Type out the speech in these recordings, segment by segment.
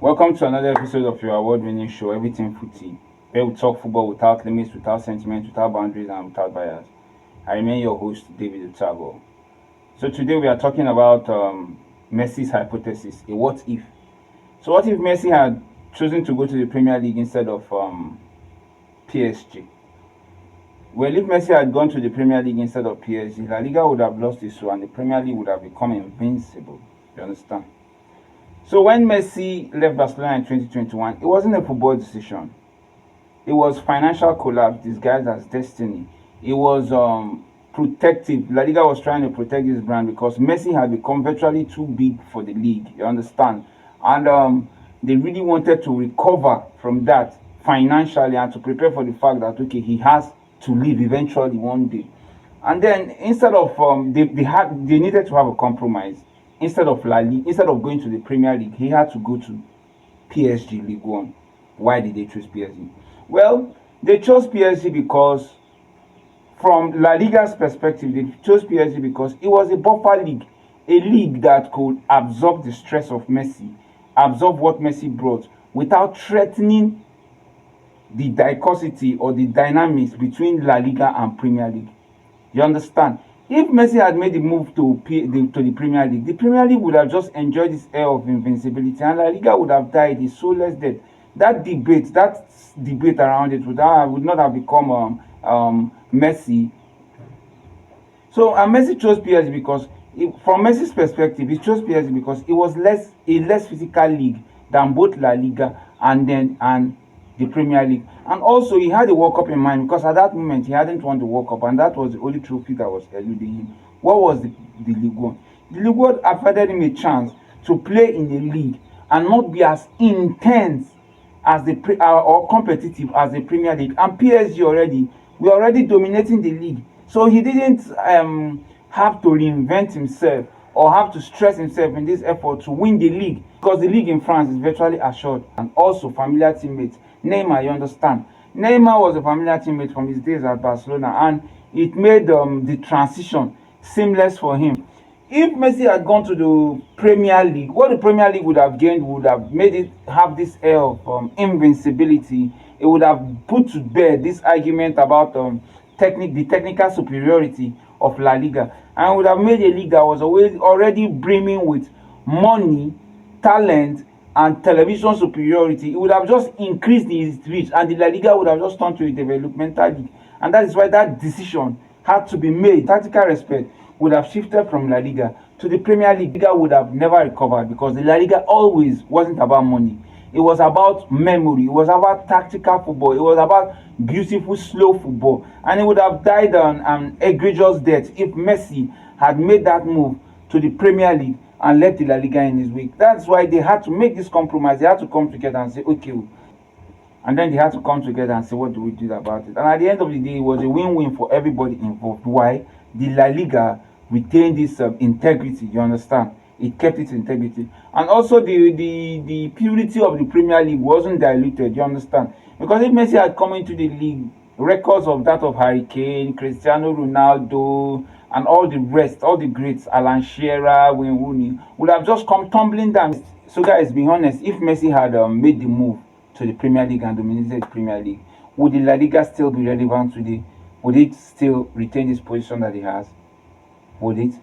Welcome to another episode of your award-winning show, Everything Footy, where we talk football without limits, without sentiment, without boundaries, and without bias. I remain your host, David Utabo. So today we are talking about Messi's hypothesis, a what if. So what if Messi had chosen to go to the Premier League instead of PSG? Well, if Messi had gone to the Premier League instead of PSG, La Liga would have lost its soul and the Premier League would have become invincible. You understand? So when Messi left Barcelona in 2021, it wasn't a football decision. It was financial collapse disguised as destiny. It was protective. La Liga was trying to protect this brand because Messi had become virtually too big for the league. You understand? And they really wanted to recover from that financially and to prepare for the fact that, okay, he has to leave eventually one day. And then instead of they needed to have a compromise. Instead of going to the Premier League, he had to go to PSG Ligue 1. Why did they choose PSG? Well, they chose PSG because from La Liga's perspective, they chose PSG because it was a buffer league, a league that could absorb the stress of Messi, absorb what Messi brought without threatening the dichotomy or the dynamics between La Liga and Premier League. You understand? If Messi had made the move to the Premier League, the Premier League would have just enjoyed this air of invincibility and La Liga would have died a soulless death. That debate around it would not have become Messi. So Messi chose PSG because, from Messi's perspective, he chose PSG because it was a less physical league than both La Liga and the Premier League. And also he had the World Cup in mind because at that moment he hadn't won the World Cup and that was the only trophy that was eluding him. What was the Ligue 1? The Ligue 1 afforded him a chance to play in the league and not be as intense as or competitive as the Premier League. And PSG were already dominating the league. So he didn't have to reinvent himself or have to stress himself in this effort to win the league because the league in France is virtually assured. And also familiar teammates. Neymar, you understand? Neymar was a familiar teammate from his days at Barcelona and it made the transition seamless for him. If Messi had gone to the Premier League, what the Premier League would have gained would have made it have this air of invincibility. It would have put to bed this argument about the technical superiority of La Liga and would have made a league that was already brimming with money, talent, and television superiority. It would have just increased its reach and the La Liga would have just turned to a developmental league. And that is why that decision had to be made. Tactical respect would have shifted from La Liga to the Premier League. Liga would have never recovered because the La Liga always wasn't about money. It was about memory. It was about tactical football. It was about beautiful, slow football. And it would have died on an egregious death if Messi had made that move to the Premier League and left the La Liga in his wake. That's why they had to make this compromise. They had to come together and say, okay. And then they had to come together and say, what do we do about it? And at the end of the day, it was a win-win for everybody involved. Why? The La Liga retained this integrity, you understand? It kept its integrity. And also the purity of the Premier League wasn't diluted, you understand? Because if Messi had come into the league, records of that of Harry Kane, Cristiano Ronaldo, and all the rest, all the greats, Alan Shearer, Wayne Rooney, would have just come tumbling down. So guys, be honest, if Messi had made the move to the Premier League and dominated the Premier League, would the La Liga still be relevant today? Would it still retain this position that it has? Would it?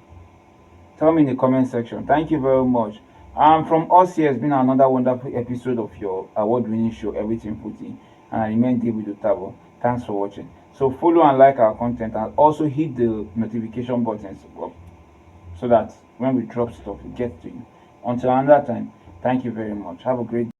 Tell me in the comment section. Thank you very much. From us here has been another wonderful episode of your award-winning show, Everything Footy. And I remain David Utabo. Thanks for watching. So follow and like our content and also hit the notification buttons so that when we drop stuff, it gets to you. Until another time, thank you very much. Have a great day.